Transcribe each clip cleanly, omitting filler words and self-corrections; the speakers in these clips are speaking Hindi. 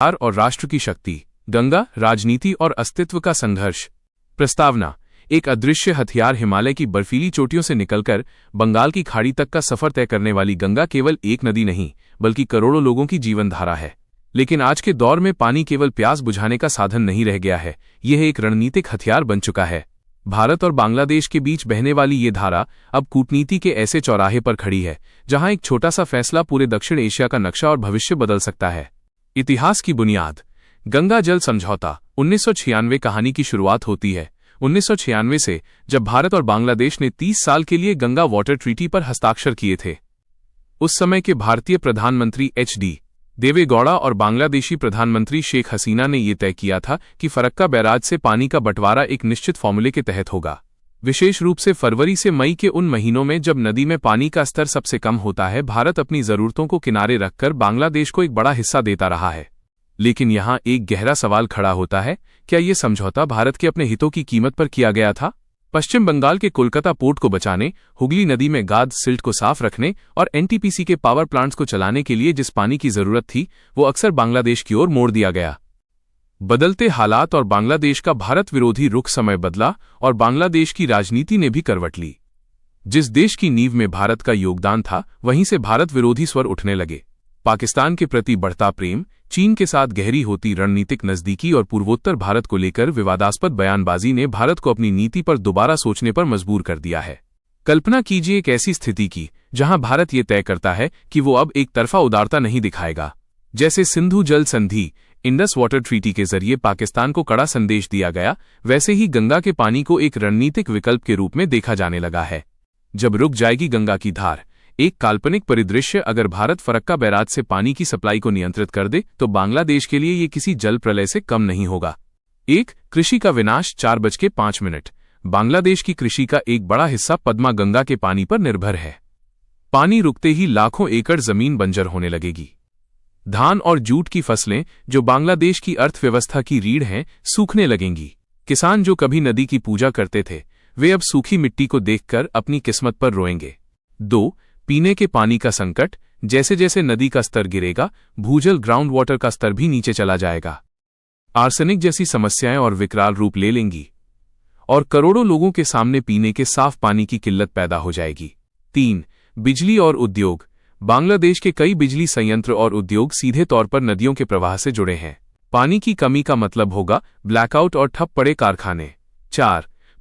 और राष्ट्र की शक्ति, गंगा, राजनीति और अस्तित्व का संघर्ष। प्रस्तावना: एक अदृश्य हथियार हिमालय की बर्फीली चोटियों से निकलकर बंगाल की खाड़ी तक का सफर तय करने वाली गंगा केवल एक नदी नहीं, बल्कि करोड़ों लोगों की जीवनधारा है। लेकिन आज के दौर में पानी केवल प्यास बुझाने का साधन नहीं रह गया है, यह एक रणनीतिक हथियार बन चुका है। भारत और बांग्लादेश के बीच बहने वाली ये धारा अब कूटनीति के ऐसे चौराहे पर खड़ी है, जहां एक छोटा सा फैसला पूरे दक्षिण एशिया का नक्शा और भविष्य बदल सकता है। इतिहास की बुनियाद: गंगा जल समझौता 1996 कहानी की शुरुआत होती है। 1996 से, जब भारत और बांग्लादेश ने 30 साल के लिए गंगा वाटर ट्रीटी पर हस्ताक्षर किए थे। उस समय के भारतीय प्रधानमंत्री एच.डी. देवे गौड़ा और बांग्लादेशी प्रधानमंत्री शेख हसीना ने यह तय किया था कि फरक्का बैराज से पानी का बंटवारा एक निश्चित फॉर्मूले के तहत होगा। विशेष रूप से फरवरी से मई के उन महीनों में जब नदी में पानी का स्तर सबसे कम होता है, भारत अपनी जरूरतों को किनारे रखकर बांग्लादेश को एक बड़ा हिस्सा देता रहा है। लेकिन यहां एक गहरा सवाल खड़ा होता है, क्या यह समझौता भारत के अपने हितों की कीमत पर किया गया था? पश्चिम बंगाल के कोलकाता पोर्ट को बचाने, हुगली नदी में गाद सिल्ट को साफ रखने और एनटीपीसी के पावर प्लांट्स को चलाने के लिए जिस पानी की जरूरत थी, वो अक्सर बांग्लादेश की ओर मोड़ दिया गया। बदलते हालात और बांग्लादेश का भारत विरोधी रुख समय बदला और बांग्लादेश की राजनीति ने भी करवट ली। जिस देश की नींव में भारत का योगदान था, वहीं से भारत विरोधी स्वर उठने लगे। पाकिस्तान के प्रति बढ़ता प्रेम, चीन के साथ गहरी होती रणनीतिक नजदीकी और पूर्वोत्तर भारत को लेकर विवादास्पद बयानबाजी ने भारत को अपनी नीति पर दोबारा सोचने पर मजबूर कर दिया है। कल्पना कीजिए एक ऐसी स्थिति की जहां भारत ये तय करता है कि वो अब एक तरफा उदारता नहीं दिखाएगा। जैसे सिंधु जल संधि, इंडस वाटर ट्रीटी के जरिए पाकिस्तान को कड़ा संदेश दिया गया, वैसे ही गंगा के पानी को एक रणनीतिक विकल्प के रूप में देखा जाने लगा है। जब रुक जाएगी गंगा की धार, एक काल्पनिक परिदृश्य, अगर भारत फरक्का बैराज से पानी की सप्लाई को नियंत्रित कर दे तो बांग्लादेश के लिए ये किसी जल प्रलय से कम नहीं होगा। कृषि का विनाश 4:05। बांग्लादेश की कृषि का एक बड़ा हिस्सा पद्मा गंगा के पानी पर निर्भर है। पानी रुकते ही लाखों एकड़ जमीन बंजर होने लगेगी। धान और जूट की फसलें, जो बांग्लादेश की अर्थव्यवस्था की रीढ़ हैं, सूखने लगेंगी। किसान जो कभी नदी की पूजा करते थे, वे अब सूखी मिट्टी को देखकर अपनी किस्मत पर रोएंगे। पीने के पानी का संकट: जैसे जैसे नदी का स्तर गिरेगा, भूजल ग्राउंड वाटर का स्तर भी नीचे चला जाएगा। आर्सेनिक जैसी समस्याएं और विकराल रूप ले लेंगी और करोड़ों लोगों के सामने पीने के साफ पानी की किल्लत पैदा हो जाएगी। बिजली और उद्योग: बांग्लादेश के कई बिजली संयंत्र और उद्योग सीधे तौर पर नदियों के प्रवाह से जुड़े हैं। पानी की कमी का मतलब होगा ब्लैकआउट और ठप पड़े कारखाने।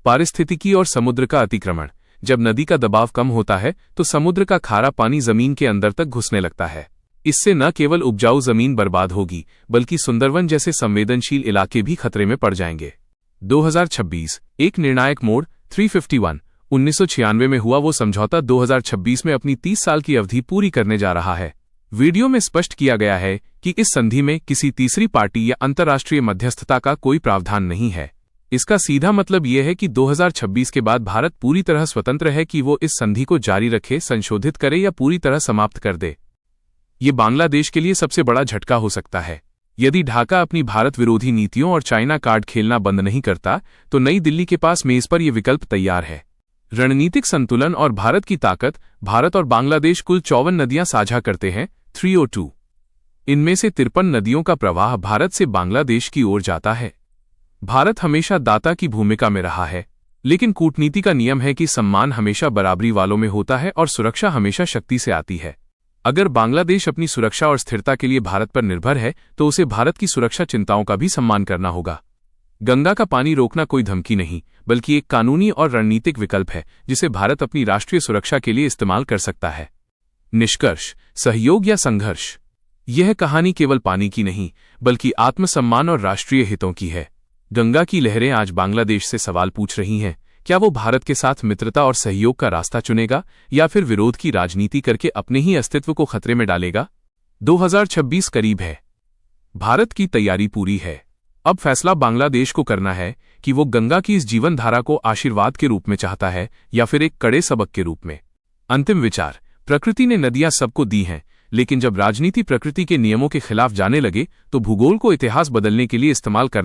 पारिस्थितिकी और समुद्र का अतिक्रमण: जब नदी का दबाव कम होता है तो समुद्र का खारा पानी जमीन के अंदर तक घुसने लगता है। इससे न केवल उपजाऊ जमीन बर्बाद होगी, बल्कि सुंदरवन जैसे संवेदनशील इलाके भी खतरे में पड़ जाएंगे। 2026 एक निर्णायक मोड़। 351 1996 में हुआ वो समझौता 2026 में अपनी 30 साल की अवधि पूरी करने जा रहा है। वीडियो में स्पष्ट किया गया है कि इस संधि में किसी तीसरी पार्टी या अंतर्राष्ट्रीय मध्यस्थता का कोई प्रावधान नहीं है। इसका सीधा मतलब यह है कि 2026 के बाद भारत पूरी तरह स्वतंत्र है कि वो इस संधि को जारी रखे, संशोधित करे या पूरी तरह समाप्त कर दे। ये बांग्लादेश के लिए सबसे बड़ा झटका हो सकता है। यदि ढाका अपनी भारत विरोधी नीतियों और चाइना कार्ड खेलना बंद नहीं करता, तो नई दिल्ली के पास मेज पर यह विकल्प तैयार है। रणनीतिक संतुलन और भारत की ताकत: भारत और बांग्लादेश कुल 54 नदियां साझा करते हैं, 302। इनमें से 53 नदियों का प्रवाह भारत से बांग्लादेश की ओर जाता है। भारत हमेशा दाता की भूमिका में रहा है, लेकिन कूटनीति का नियम है कि सम्मान हमेशा बराबरी वालों में होता है और सुरक्षा हमेशा शक्ति से आती है। अगर बांग्लादेश अपनी सुरक्षा और स्थिरता के लिए भारत पर निर्भर है, तो उसे भारत की सुरक्षा चिंताओं का भी सम्मान करना होगा। गंगा का पानी रोकना कोई धमकी नहीं, बल्कि एक कानूनी और रणनीतिक विकल्प है, जिसे भारत अपनी राष्ट्रीय सुरक्षा के लिए इस्तेमाल कर सकता है। निष्कर्ष: सहयोग या संघर्ष? यह कहानी केवल पानी की नहीं, बल्कि आत्मसम्मान और राष्ट्रीय हितों की है। गंगा की लहरें आज बांग्लादेश से सवाल पूछ रही हैं, क्या वो भारत के साथ मित्रता और सहयोग का रास्ता चुनेगा या फिर विरोध की राजनीति करके अपने ही अस्तित्व को खतरे में डालेगा? 2026 करीब है। भारत की तैयारी पूरी है। अब फैसला बांग्लादेश को करना है कि वो गंगा की इस जीवन धारा को आशीर्वाद के रूप में चाहता है या फिर एक कड़े सबक के रूप में। अंतिम विचार: प्रकृति ने नदियां सबको दी हैं, लेकिन जब राजनीति प्रकृति के नियमों के खिलाफ जाने लगे, तो भूगोल को इतिहास बदलने के लिए इस्तेमाल करना